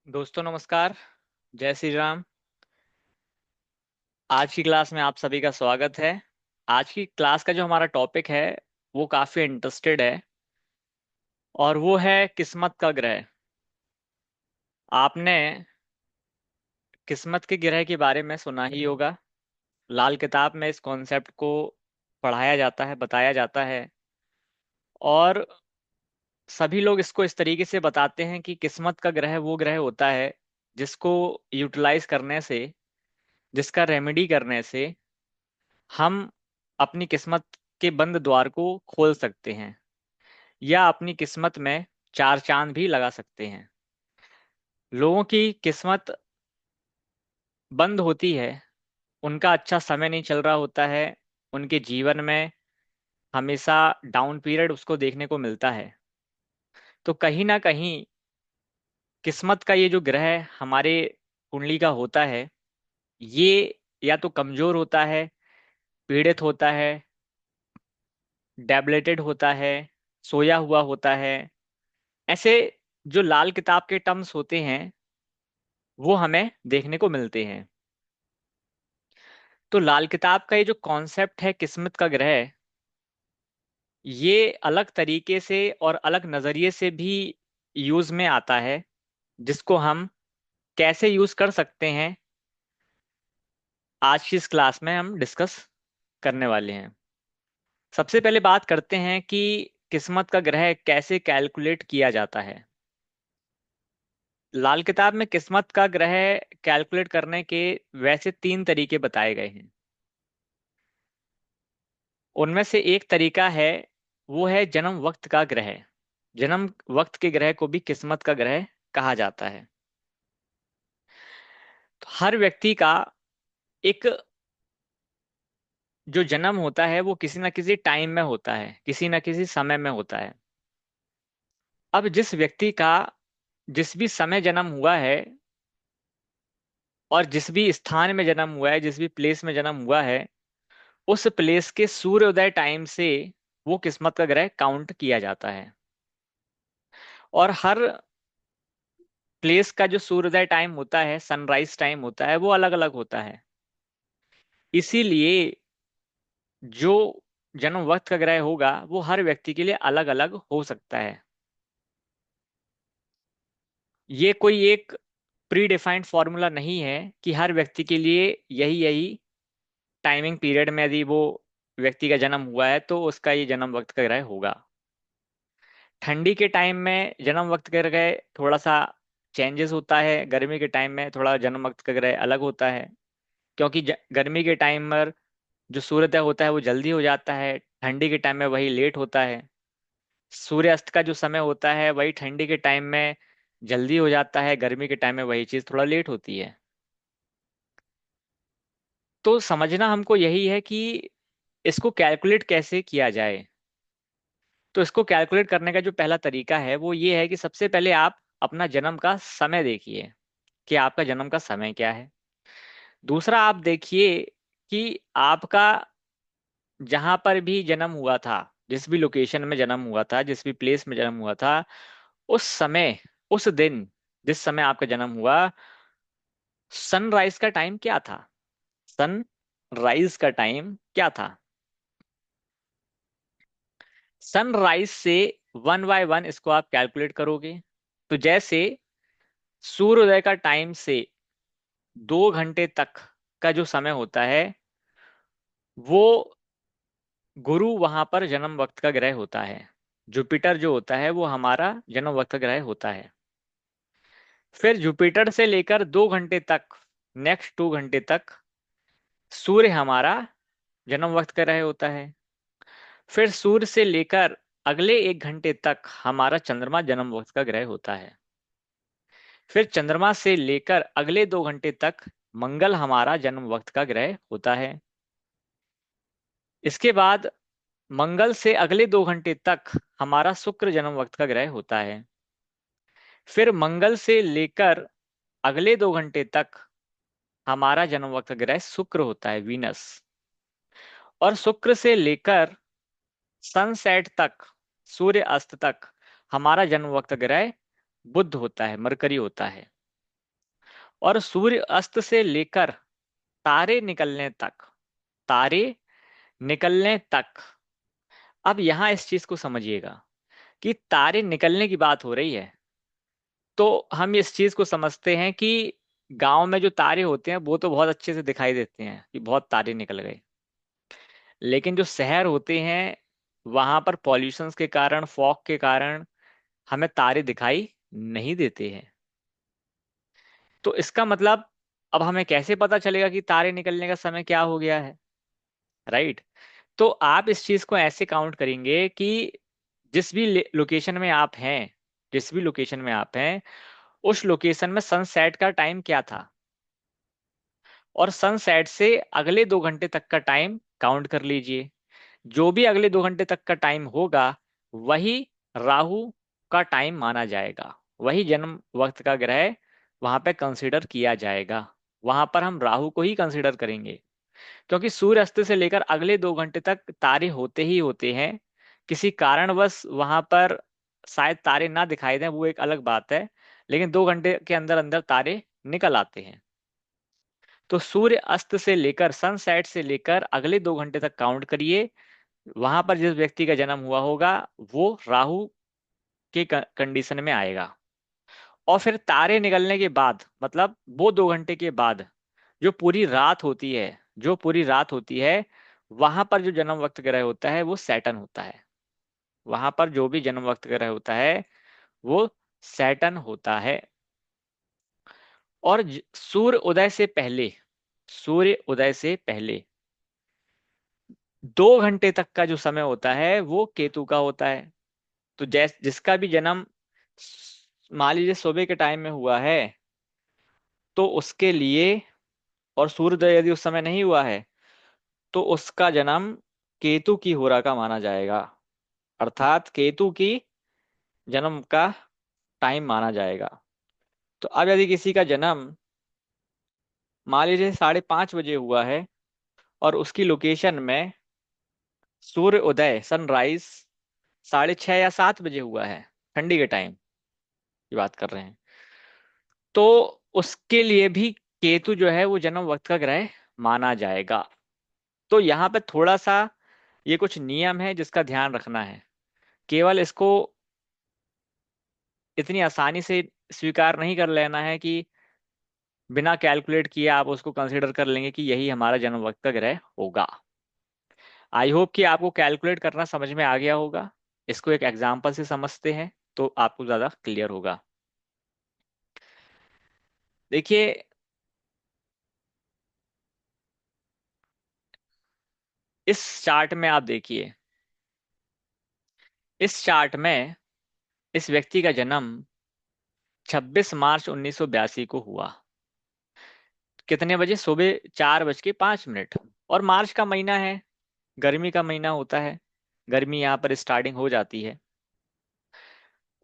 दोस्तों नमस्कार। जय श्री राम। आज की क्लास में आप सभी का स्वागत है। आज की क्लास का जो हमारा टॉपिक है वो काफी इंटरेस्टेड है और वो है किस्मत का ग्रह। आपने किस्मत के ग्रह के बारे में सुना ही होगा। लाल किताब में इस कॉन्सेप्ट को पढ़ाया जाता है, बताया जाता है और सभी लोग इसको इस तरीके से बताते हैं कि किस्मत का ग्रह वो ग्रह होता है जिसको यूटिलाइज करने से, जिसका रेमेडी करने से हम अपनी किस्मत के बंद द्वार को खोल सकते हैं या अपनी किस्मत में चार चांद भी लगा सकते हैं। लोगों की किस्मत बंद होती है, उनका अच्छा समय नहीं चल रहा होता है, उनके जीवन में हमेशा डाउन पीरियड उसको देखने को मिलता है। तो कहीं ना कहीं किस्मत का ये जो ग्रह हमारे कुंडली का होता है, ये या तो कमजोर होता है, पीड़ित होता है, डेबलेटेड होता है, सोया हुआ होता है। ऐसे जो लाल किताब के टर्म्स होते हैं वो हमें देखने को मिलते हैं। तो लाल किताब का ये जो कॉन्सेप्ट है किस्मत का ग्रह, ये अलग तरीके से और अलग नजरिए से भी यूज में आता है, जिसको हम कैसे यूज कर सकते हैं आज की इस क्लास में हम डिस्कस करने वाले हैं। सबसे पहले बात करते हैं कि किस्मत का ग्रह कैसे कैलकुलेट किया जाता है। लाल किताब में किस्मत का ग्रह कैलकुलेट करने के वैसे तीन तरीके बताए गए हैं। उनमें से एक तरीका है, वो है जन्म वक्त का ग्रह। जन्म वक्त के ग्रह को भी किस्मत का ग्रह कहा जाता है। तो हर व्यक्ति का एक जो जन्म होता है वो किसी ना किसी टाइम में होता है, किसी ना किसी समय में होता है। अब जिस व्यक्ति का जिस भी समय जन्म हुआ है और जिस भी स्थान में जन्म हुआ है, जिस भी प्लेस में जन्म हुआ है, उस प्लेस के सूर्योदय टाइम से वो किस्मत का ग्रह काउंट किया जाता है। और हर प्लेस का जो सूर्योदय टाइम होता है, सनराइज टाइम होता है, वो अलग अलग होता है। इसीलिए जो जन्म वक्त का ग्रह होगा वो हर व्यक्ति के लिए अलग अलग हो सकता है। ये कोई एक प्री डिफाइंड फॉर्मूला नहीं है कि हर व्यक्ति के लिए यही यही टाइमिंग पीरियड में यदि वो व्यक्ति का जन्म हुआ है तो उसका ये जन्म वक्त का ग्रह होगा। ठंडी के टाइम में जन्म वक्त का ग्रह थोड़ा सा चेंजेस होता है, गर्मी के टाइम में थोड़ा जन्म वक्त का ग्रह अलग होता है। क्योंकि गर्मी के टाइम पर जो सूर्योदय होता है वो जल्दी हो जाता है, ठंडी के टाइम में वही लेट होता है। सूर्यास्त का जो समय होता है वही ठंडी के टाइम में जल्दी हो जाता है, गर्मी के टाइम में वही चीज थोड़ा लेट होती है। तो समझना हमको यही है कि इसको कैलकुलेट कैसे किया जाए। तो इसको कैलकुलेट करने का जो पहला तरीका है वो ये है कि सबसे पहले आप अपना जन्म का समय देखिए कि आपका जन्म का समय क्या है। दूसरा आप देखिए कि आपका जहां पर भी जन्म हुआ था, जिस भी लोकेशन में जन्म हुआ था, जिस भी प्लेस में जन्म हुआ था, उस समय, उस दिन जिस समय आपका जन्म हुआ, सनराइज का टाइम क्या था। सनराइज का टाइम क्या था। सनराइज से वन बाय वन इसको आप कैलकुलेट करोगे। तो जैसे सूर्योदय का टाइम से 2 घंटे तक का जो समय होता है वो गुरु वहां पर जन्म वक्त का ग्रह होता है। जुपिटर जो होता है वो हमारा जन्म वक्त का ग्रह होता है। फिर जुपिटर से लेकर 2 घंटे तक, नेक्स्ट 2 घंटे तक सूर्य हमारा जन्म वक्त का ग्रह होता है। फिर सूर्य से लेकर अगले 1 घंटे तक हमारा चंद्रमा जन्म वक्त का ग्रह होता है। फिर चंद्रमा से लेकर अगले 2 घंटे तक मंगल हमारा जन्म वक्त का ग्रह होता है। इसके बाद मंगल से अगले 2 घंटे तक हमारा शुक्र जन्म वक्त का ग्रह होता है। फिर मंगल से लेकर अगले 2 घंटे तक हमारा जन्म वक्त का ग्रह शुक्र होता है, वीनस। और शुक्र से लेकर सनसेट तक, सूर्य अस्त तक हमारा जन्म वक्त का ग्रह बुध होता है, मरकरी होता है। और सूर्य अस्त से लेकर तारे निकलने तक, तारे निकलने तक। अब यहां इस चीज को समझिएगा कि तारे निकलने की बात हो रही है, तो हम इस चीज को समझते हैं कि गांव में जो तारे होते हैं वो तो बहुत अच्छे से दिखाई देते हैं कि बहुत तारे निकल गए। लेकिन जो शहर होते हैं वहां पर पॉल्यूशन के कारण, फॉग के कारण हमें तारे दिखाई नहीं देते हैं। तो इसका मतलब अब हमें कैसे पता चलेगा कि तारे निकलने का समय क्या हो गया है? राइट। तो आप इस चीज को ऐसे काउंट करेंगे कि जिस भी लोकेशन में आप हैं, जिस भी लोकेशन में आप हैं, उस लोकेशन में सनसेट का टाइम क्या था, और सनसेट से अगले 2 घंटे तक का टाइम काउंट कर लीजिए। जो भी अगले 2 घंटे तक का टाइम होगा वही राहु का टाइम माना जाएगा, वही जन्म वक्त का ग्रह वहां पे कंसिडर किया जाएगा। वहां पर हम राहु को ही कंसिडर करेंगे, क्योंकि सूर्य अस्त से लेकर अगले 2 घंटे तक तारे होते ही होते हैं। किसी कारणवश वहां पर शायद तारे ना दिखाई दें, वो एक अलग बात है, लेकिन 2 घंटे के अंदर अंदर तारे निकल आते हैं। तो सूर्य अस्त से लेकर, सनसेट से लेकर अगले 2 घंटे तक काउंट करिए। वहां पर जिस व्यक्ति का जन्म हुआ होगा वो राहु के कंडीशन में आएगा। और फिर तारे निकलने के बाद, मतलब वो 2 घंटे के बाद जो पूरी रात होती है, जो पूरी रात होती है, वहां पर जो जन्म वक्त ग्रह होता है वो सैटर्न होता है। वहां पर जो भी जन्म वक्त ग्रह होता है वो सैटर्न होता है। और सूर्य उदय से पहले, सूर्य उदय से पहले 2 घंटे तक का जो समय होता है वो केतु का होता है। तो जिसका भी जन्म मान लीजिए सुबह के टाइम में हुआ है, तो उसके लिए, और सूर्योदय यदि उस समय नहीं हुआ है, तो उसका जन्म केतु की होरा का माना जाएगा, अर्थात केतु की जन्म का टाइम माना जाएगा। तो अब यदि किसी का जन्म मान लीजिए 5:30 बजे हुआ है, और उसकी लोकेशन में सूर्य उदय, सनराइज 6:30 या 7 बजे हुआ है, ठंडी के टाइम की बात कर रहे हैं, तो उसके लिए भी केतु जो है वो जन्म वक्त का ग्रह माना जाएगा। तो यहाँ पे थोड़ा सा ये कुछ नियम है जिसका ध्यान रखना है। केवल इसको इतनी आसानी से स्वीकार नहीं कर लेना है कि बिना कैलकुलेट किए आप उसको कंसिडर कर लेंगे कि यही हमारा जन्म वक्त का ग्रह होगा। आई होप कि आपको कैलकुलेट करना समझ में आ गया होगा। इसको एक एग्जाम्पल से समझते हैं तो आपको ज्यादा क्लियर होगा। देखिए, इस चार्ट में आप देखिए, इस चार्ट में इस व्यक्ति का जन्म 26 मार्च 1982 को हुआ। कितने बजे? सुबह 4:05। और मार्च का महीना है, गर्मी का महीना होता है, गर्मी यहाँ पर स्टार्टिंग हो जाती है।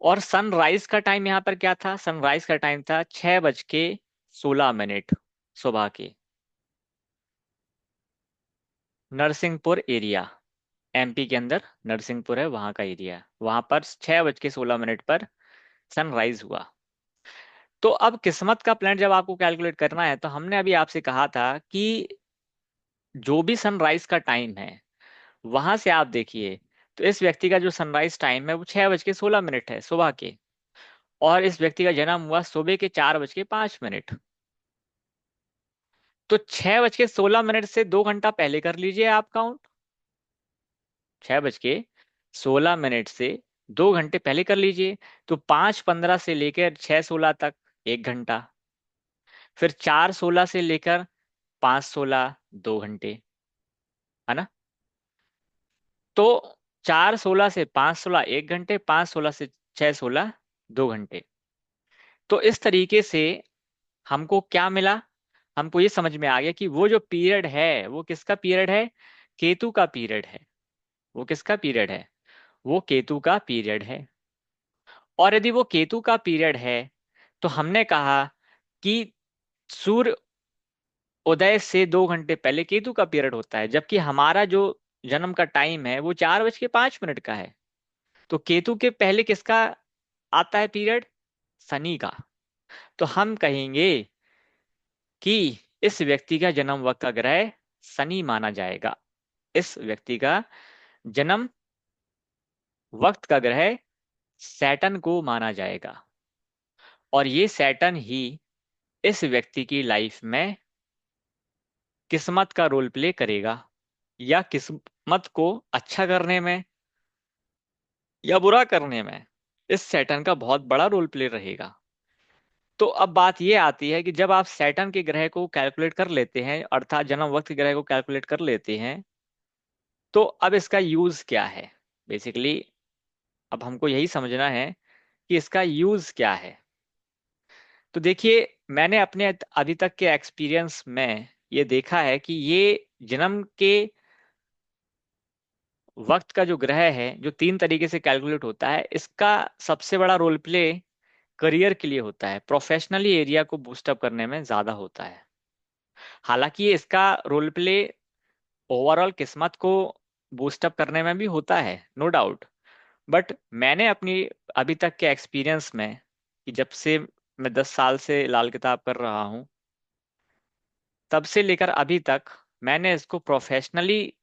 और सनराइज का टाइम यहाँ पर क्या था? सनराइज का टाइम था 6:16 सुबह के। नरसिंहपुर एरिया, एमपी के अंदर नरसिंहपुर है, वहां का एरिया, वहां पर 6:16 पर सनराइज हुआ। तो अब किस्मत का प्लान जब आपको कैलकुलेट करना है, तो हमने अभी आपसे कहा था कि जो भी सनराइज का टाइम है वहां से आप देखिए, तो इस व्यक्ति का जो सनराइज टाइम है वो 6:16 है सुबह के, और इस व्यक्ति का जन्म हुआ सुबह के 4:05। तो 6:16 से 2 घंटा पहले कर लीजिए आप काउंट। 6:16 से 2 घंटे पहले कर लीजिए। तो 5:15 से लेकर 6:16 तक 1 घंटा, फिर 4:16 से लेकर 5:16 2 घंटे, है ना? तो 4:16 से 5:16 1 घंटे, 5:16 से 6:16 2 घंटे। तो इस तरीके से हमको क्या मिला? हमको ये समझ में आ गया कि वो जो पीरियड है वो किसका पीरियड है? केतु का पीरियड है। वो किसका पीरियड है? वो केतु का पीरियड है। और यदि वो केतु का पीरियड है, तो हमने कहा कि सूर्य उदय से 2 घंटे पहले केतु का पीरियड होता है, जबकि हमारा जो जन्म का टाइम है वो 4:05 का है। तो केतु के पहले किसका आता है पीरियड? शनि का। तो हम कहेंगे कि इस व्यक्ति का जन्म वक्त का ग्रह शनि माना जाएगा। इस व्यक्ति का जन्म वक्त का ग्रह सैटर्न को माना जाएगा। और ये सैटर्न ही इस व्यक्ति की लाइफ में किस्मत का रोल प्ले करेगा, या किस्मत को अच्छा करने में या बुरा करने में इस सैटर्न का बहुत बड़ा रोल प्ले रहेगा। तो अब बात ये आती है कि जब आप सैटर्न के ग्रह को कैलकुलेट कर लेते हैं, अर्थात जन्म वक्त के ग्रह को कैलकुलेट कर लेते हैं, तो अब इसका यूज क्या है बेसिकली। अब हमको यही समझना है कि इसका यूज क्या है। तो देखिए, मैंने अपने अभी तक के एक्सपीरियंस में ये देखा है कि ये जन्म के वक्त का जो ग्रह है, जो 3 तरीके से कैलकुलेट होता है, इसका सबसे बड़ा रोल प्ले करियर के लिए होता है, प्रोफेशनली एरिया को बूस्टअप करने में ज्यादा होता है। हालांकि ये इसका रोल प्ले ओवरऑल किस्मत को बूस्टअप करने में भी होता है, नो डाउट। बट मैंने अपनी अभी तक के एक्सपीरियंस में, कि जब से मैं 10 साल से लाल किताब कर रहा हूँ, तब से लेकर अभी तक मैंने इसको प्रोफेशनली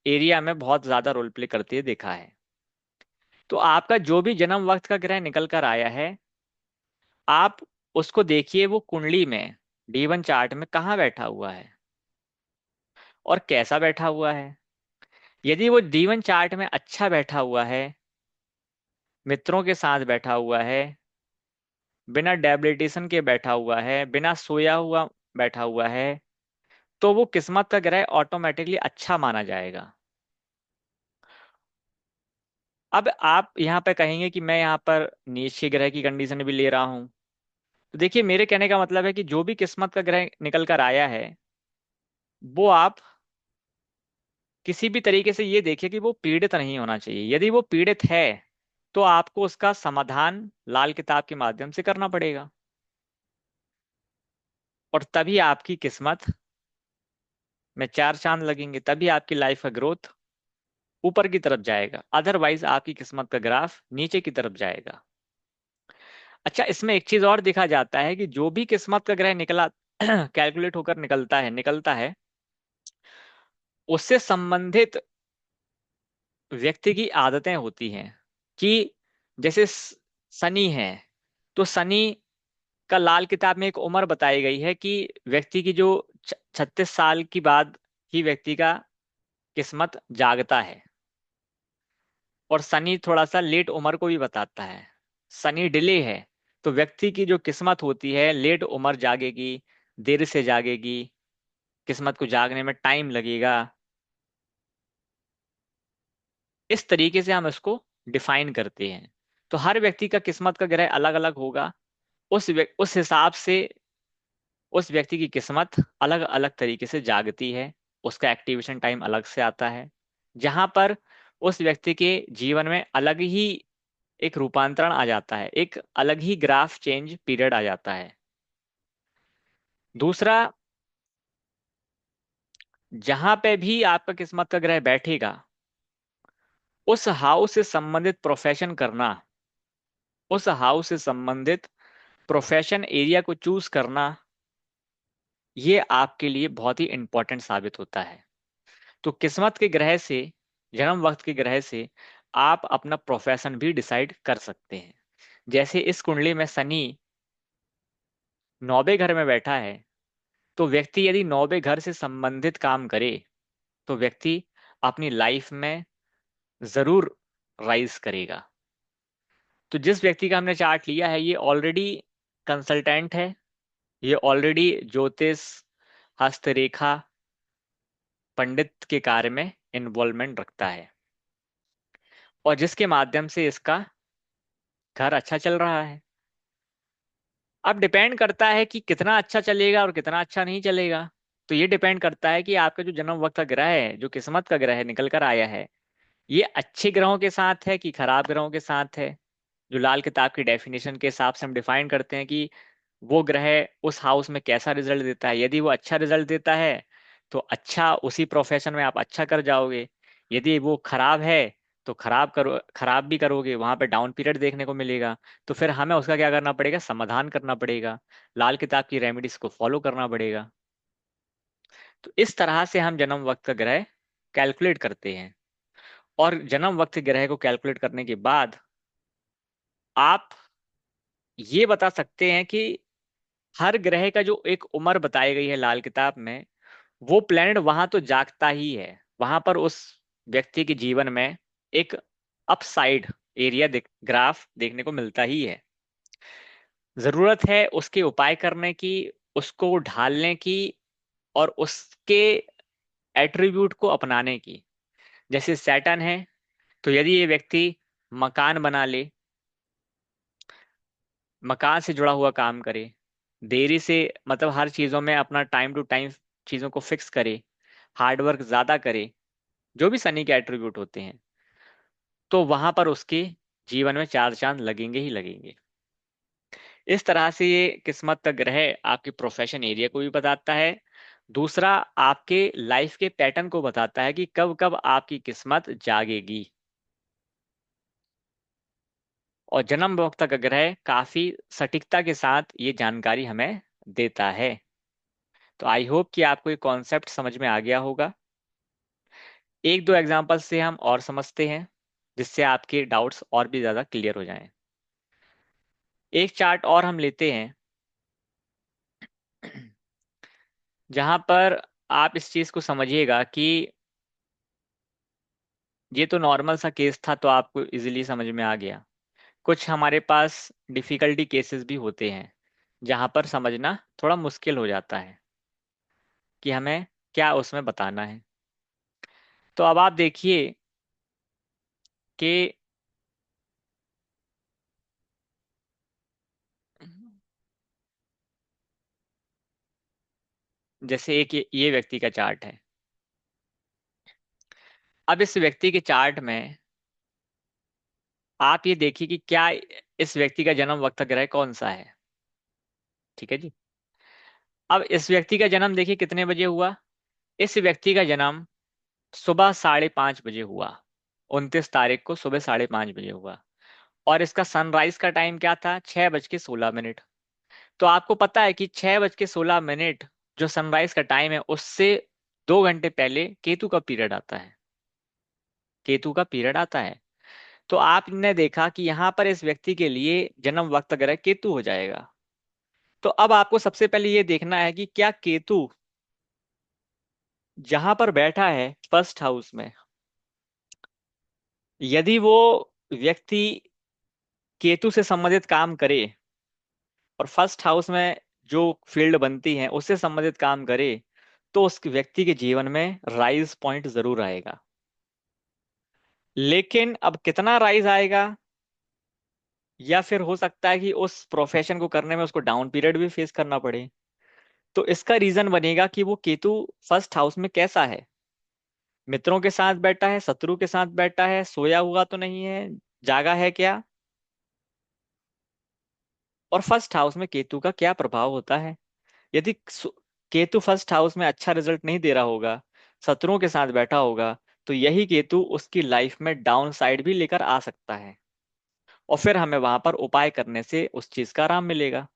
एरिया में बहुत ज्यादा रोल प्ले करते हुए देखा है। तो आपका जो भी जन्म वक्त का ग्रह निकल कर आया है, आप उसको देखिए वो कुंडली में, D1 चार्ट में कहाँ बैठा हुआ है और कैसा बैठा हुआ है। यदि वो D1 चार्ट में अच्छा बैठा हुआ है, मित्रों के साथ बैठा हुआ है, बिना डेबिलिटेशन के बैठा हुआ है, बिना सोया हुआ बैठा हुआ है, तो वो किस्मत का ग्रह ऑटोमेटिकली अच्छा माना जाएगा। अब आप यहाँ पे कहेंगे कि मैं यहाँ पर नीच के ग्रह की कंडीशन भी ले रहा हूँ। तो देखिए, मेरे कहने का मतलब है कि जो भी किस्मत का ग्रह निकल कर आया है, वो आप किसी भी तरीके से ये देखिए कि वो पीड़ित नहीं होना चाहिए। यदि वो पीड़ित है, तो आपको उसका समाधान लाल किताब के माध्यम से करना पड़ेगा, और तभी आपकी किस्मत में 4 चांद लगेंगे, तभी आपकी लाइफ का ग्रोथ ऊपर की तरफ जाएगा। अदरवाइज आपकी किस्मत का ग्राफ नीचे की तरफ जाएगा। अच्छा, इसमें एक चीज और देखा जाता है कि जो भी किस्मत का ग्रह निकला कैलकुलेट होकर निकलता है, उससे संबंधित व्यक्ति की आदतें होती हैं। कि जैसे शनि है, तो शनि का लाल किताब में एक उम्र बताई गई है कि व्यक्ति की जो 36 साल की बाद ही व्यक्ति का किस्मत जागता है। और शनि थोड़ा सा लेट उम्र को भी बताता है। शनि डिले है, तो व्यक्ति की जो किस्मत होती है लेट उम्र जागेगी, देर से जागेगी, किस्मत को जागने में टाइम लगेगा। इस तरीके से हम इसको डिफाइन करते हैं। तो हर व्यक्ति का किस्मत का ग्रह अलग अलग होगा। उस हिसाब से उस व्यक्ति की किस्मत अलग अलग तरीके से जागती है, उसका एक्टिवेशन टाइम अलग से आता है, जहां पर उस व्यक्ति के जीवन में अलग ही एक रूपांतरण आ जाता है, एक अलग ही ग्राफ चेंज पीरियड आ जाता है। दूसरा, जहां पे भी आपका किस्मत का ग्रह बैठेगा, उस हाउस से संबंधित प्रोफेशन करना, उस हाउस से संबंधित प्रोफेशन एरिया को चूज करना, ये आपके लिए बहुत ही इंपॉर्टेंट साबित होता है। तो किस्मत के ग्रह से, जन्म वक्त के ग्रह से, आप अपना प्रोफेशन भी डिसाइड कर सकते हैं। जैसे इस कुंडली में शनि 9वें घर में बैठा है, तो व्यक्ति यदि 9वें घर से संबंधित काम करे, तो व्यक्ति अपनी लाइफ में जरूर राइज करेगा। तो जिस व्यक्ति का हमने चार्ट लिया है, ये ऑलरेडी कंसल्टेंट है, ये ऑलरेडी ज्योतिष, हस्तरेखा, पंडित के कार्य में इन्वॉल्वमेंट रखता है, और जिसके माध्यम से इसका घर अच्छा चल रहा है। अब डिपेंड करता है कि कितना अच्छा चलेगा और कितना अच्छा नहीं चलेगा। तो ये डिपेंड करता है कि आपका जो जन्म वक्त का ग्रह है, जो किस्मत का ग्रह निकल कर आया है, ये अच्छे ग्रहों के साथ है कि खराब ग्रहों के साथ है। जो लाल किताब की डेफिनेशन के हिसाब से हम डिफाइन करते हैं कि वो ग्रह उस हाउस में कैसा रिजल्ट देता है। यदि वो अच्छा रिजल्ट देता है, तो अच्छा, उसी प्रोफेशन में आप अच्छा कर जाओगे। यदि वो खराब है, तो खराब भी करोगे, वहां पे डाउन पीरियड देखने को मिलेगा। तो फिर हमें उसका क्या करना पड़ेगा, समाधान करना पड़ेगा, लाल किताब की रेमेडीज को फॉलो करना पड़ेगा। तो इस तरह से हम जन्म वक्त का ग्रह कैलकुलेट करते हैं। और जन्म वक्त ग्रह को कैलकुलेट करने के बाद आप ये बता सकते हैं कि हर ग्रह का जो एक उम्र बताई गई है लाल किताब में, वो प्लेनेट वहां तो जागता ही है, वहां पर उस व्यक्ति के जीवन में एक अपसाइड एरिया ग्राफ देखने को मिलता ही है। जरूरत है उसके उपाय करने की, उसको ढालने की, और उसके एट्रीब्यूट को अपनाने की। जैसे सैटर्न है, तो यदि ये व्यक्ति मकान बना ले, मकान से जुड़ा हुआ काम करे, देरी से मतलब हर चीजों में अपना टाइम टू टाइम चीजों को फिक्स करे, हार्डवर्क ज्यादा करे, जो भी शनि के एट्रीब्यूट होते हैं, तो वहां पर उसके जीवन में चार चांद लगेंगे ही लगेंगे। इस तरह से ये किस्मत का ग्रह आपके प्रोफेशन एरिया को भी बताता है। दूसरा, आपके लाइफ के पैटर्न को बताता है कि कब कब आपकी किस्मत जागेगी। और जन्म वक्त का ग्रह काफी सटीकता के साथ ये जानकारी हमें देता है। तो आई होप कि आपको ये कॉन्सेप्ट समझ में आ गया होगा। एक दो एग्जांपल से हम और समझते हैं, जिससे आपके डाउट्स और भी ज्यादा क्लियर हो जाएं। एक चार्ट और हम लेते हैं, जहां पर आप इस चीज को समझिएगा कि ये तो नॉर्मल सा केस था, तो आपको इजीली समझ में आ गया। कुछ हमारे पास डिफिकल्टी केसेस भी होते हैं, जहां पर समझना थोड़ा मुश्किल हो जाता है कि हमें क्या उसमें बताना है। तो अब आप देखिए कि जैसे एक ये व्यक्ति का चार्ट है। अब इस व्यक्ति के चार्ट में आप ये देखिए कि क्या इस व्यक्ति का जन्म वक्त ग्रह कौन सा है। ठीक है जी। अब इस व्यक्ति का जन्म देखिए कितने बजे हुआ। इस व्यक्ति का जन्म सुबह 5:30 बजे हुआ। 29 तारीख को सुबह 5:30 बजे हुआ। और इसका सनराइज का टाइम क्या था, 6:16। तो आपको पता है कि 6:16 जो सनराइज का टाइम है, उससे 2 घंटे पहले केतु का पीरियड आता है। केतु का पीरियड आता है। तो आपने देखा कि यहाँ पर इस व्यक्ति के लिए जन्म वक्त ग्रह केतु हो जाएगा। तो अब आपको सबसे पहले ये देखना है कि क्या केतु जहां पर बैठा है फर्स्ट हाउस में, यदि वो व्यक्ति केतु से संबंधित काम करे और फर्स्ट हाउस में जो फील्ड बनती है उससे संबंधित काम करे, तो उस व्यक्ति के जीवन में राइज पॉइंट जरूर आएगा। लेकिन अब कितना राइज आएगा, या फिर हो सकता है कि उस प्रोफेशन को करने में उसको डाउन पीरियड भी फेस करना पड़े। तो इसका रीजन बनेगा कि वो केतु फर्स्ट हाउस में कैसा है, मित्रों के साथ बैठा है, शत्रु के साथ बैठा है, सोया हुआ तो नहीं है, जागा है क्या, और फर्स्ट हाउस में केतु का क्या प्रभाव होता है। यदि केतु फर्स्ट हाउस में अच्छा रिजल्ट नहीं दे रहा होगा, शत्रुओं के साथ बैठा होगा, तो यही केतु उसकी लाइफ में डाउन साइड भी लेकर आ सकता है। और फिर हमें वहां पर उपाय करने से उस चीज का आराम मिलेगा।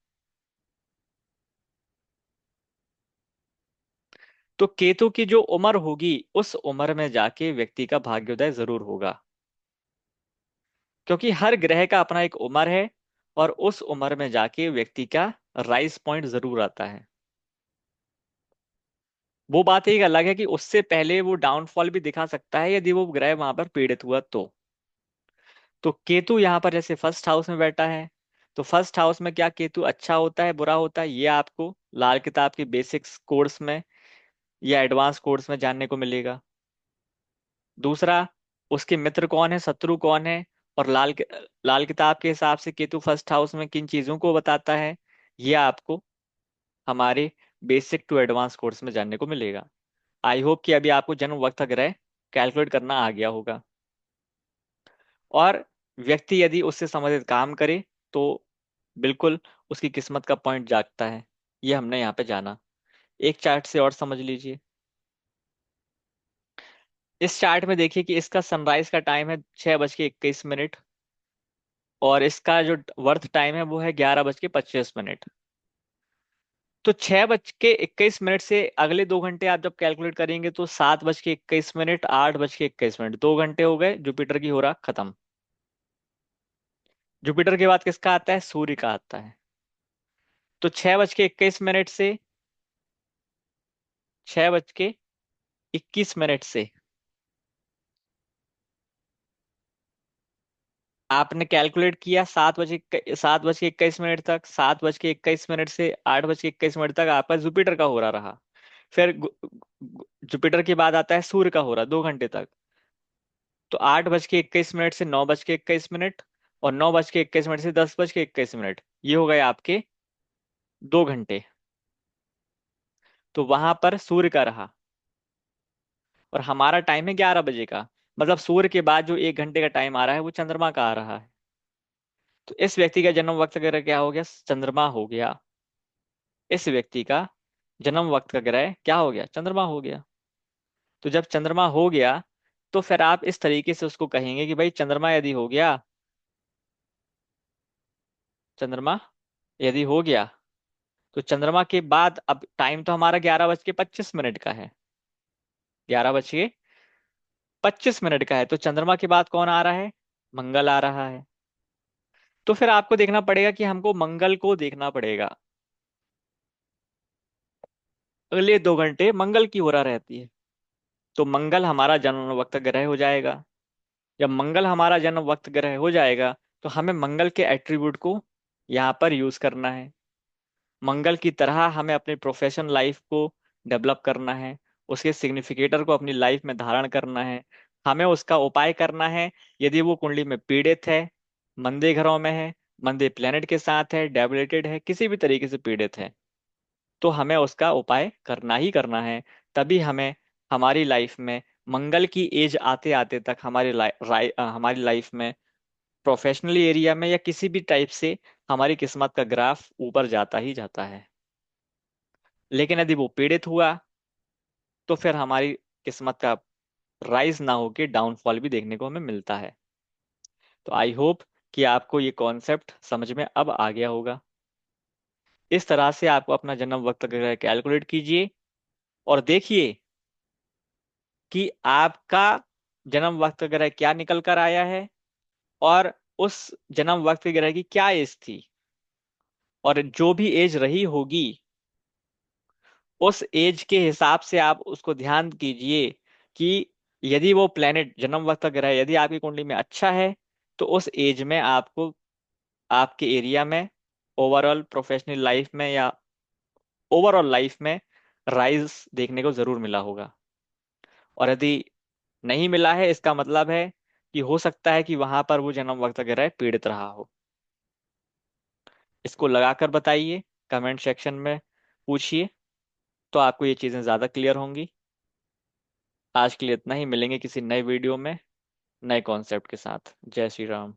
तो केतु की जो उम्र होगी, उस उम्र में जाके व्यक्ति का भाग्योदय जरूर होगा। क्योंकि हर ग्रह का अपना एक उम्र है, और उस उम्र में जाके व्यक्ति का राइज पॉइंट जरूर आता है। वो बात एक अलग है कि उससे पहले वो डाउनफॉल भी दिखा सकता है, यदि वो ग्रह वहां पर पीड़ित हुआ तो केतु यहाँ पर जैसे फर्स्ट हाउस में बैठा है, तो फर्स्ट हाउस में क्या केतु अच्छा होता है बुरा होता है, ये आपको लाल किताब के बेसिक्स कोर्स में या एडवांस कोर्स में जानने को मिलेगा। दूसरा, उसके मित्र कौन है, शत्रु कौन है, और लाल किताब के हिसाब से केतु फर्स्ट हाउस में किन चीजों को बताता है, ये आपको हमारे बेसिक टू एडवांस कोर्स में जानने को मिलेगा। आई होप कि अभी आपको जन्म वक्त ग्रह कैलकुलेट करना आ गया होगा। और व्यक्ति यदि उससे संबंधित काम करे, तो बिल्कुल उसकी किस्मत का पॉइंट जागता है। ये हमने यहाँ पे जाना। एक चार्ट से और समझ लीजिए। इस चार्ट में देखिए कि इसका सनराइज का टाइम है 6:21, और इसका जो वर्थ टाइम है वो है 11:25। तो 6:21 से अगले 2 घंटे आप जब कैलकुलेट करेंगे तो 7:21, 8:21, 2 घंटे हो गए, जुपिटर की हो रहा खत्म। जुपिटर के बाद किसका आता है? सूर्य का आता है। तो 6:21 से 6:21 से आपने कैलकुलेट किया 7:21 तक, 7:21 से 8:21 तक आपका जुपिटर का हो रहा रहा। फिर जुपिटर के बाद आता है सूर्य का हो रहा 2 घंटे तक। तो 8:21 से 9:21, और 9:21 से 10:21, ये हो गए आपके 2 घंटे। तो वहां पर सूर्य का रहा, और हमारा टाइम है 11 बजे का। मतलब सूर्य के बाद जो 1 घंटे का टाइम आ रहा है वो चंद्रमा का आ रहा है। तो इस व्यक्ति का जन्म वक्त अगर क्या हो गया? चंद्रमा हो गया। इस व्यक्ति का जन्म वक्त का ग्रह क्या हो गया? चंद्रमा हो गया। तो जब चंद्रमा हो गया तो फिर आप इस तरीके से उसको कहेंगे कि भाई चंद्रमा यदि हो गया, चंद्रमा यदि हो गया, तो चंद्रमा के बाद अब टाइम तो हमारा 11:25 का है। 11:25 का है, तो चंद्रमा के बाद कौन आ रहा है? मंगल आ रहा है। तो फिर आपको देखना पड़ेगा कि हमको मंगल को देखना पड़ेगा। अगले 2 घंटे मंगल की हो रहा रहती है। तो मंगल हमारा जन्म वक्त ग्रह हो जाएगा। जब मंगल हमारा जन्म वक्त ग्रह हो जाएगा तो हमें मंगल के एट्रीब्यूट को यहाँ पर यूज करना है। मंगल की तरह हमें अपनी प्रोफेशनल लाइफ को डेवलप करना है, उसके सिग्निफिकेटर को अपनी लाइफ में धारण करना है। हमें उसका उपाय करना है। यदि वो कुंडली में पीड़ित है, मंदे घरों में है, मंदे प्लेनेट के साथ है, डेबिलिटेड है, किसी भी तरीके से पीड़ित है, तो हमें उसका उपाय करना ही करना है। तभी हमें हमारी लाइफ में मंगल की एज आते आते तक हमारी लाइफ में प्रोफेशनली एरिया में या किसी भी टाइप से हमारी किस्मत का ग्राफ ऊपर जाता ही जाता है। लेकिन यदि वो पीड़ित हुआ तो फिर हमारी किस्मत का राइज ना होके डाउनफॉल भी देखने को हमें मिलता है। तो आई होप कि आपको ये कॉन्सेप्ट समझ में अब आ गया होगा। इस तरह से आपको अपना जन्म वक्त कैलकुलेट कीजिए, और देखिए कि आपका जन्म वक्त ग्रह क्या निकल कर आया है, और उस जन्म वक्त ग्रह की क्या एज थी, और जो भी एज रही होगी उस एज के हिसाब से आप उसको ध्यान कीजिए कि यदि वो प्लेनेट जन्म वक्त ग्रह यदि आपकी कुंडली में अच्छा है तो उस एज में आपको आपके एरिया में ओवरऑल प्रोफेशनल लाइफ में या ओवरऑल लाइफ में राइज देखने को जरूर मिला होगा। और यदि नहीं मिला है, इसका मतलब है कि हो सकता है कि वहां पर वो जन्म वक्त ग्रह पीड़ित रहा हो। इसको लगाकर बताइए, कमेंट सेक्शन में पूछिए, तो आपको ये चीजें ज्यादा क्लियर होंगी। आज के लिए इतना ही, मिलेंगे किसी नए वीडियो में नए कॉन्सेप्ट के साथ। जय श्री राम।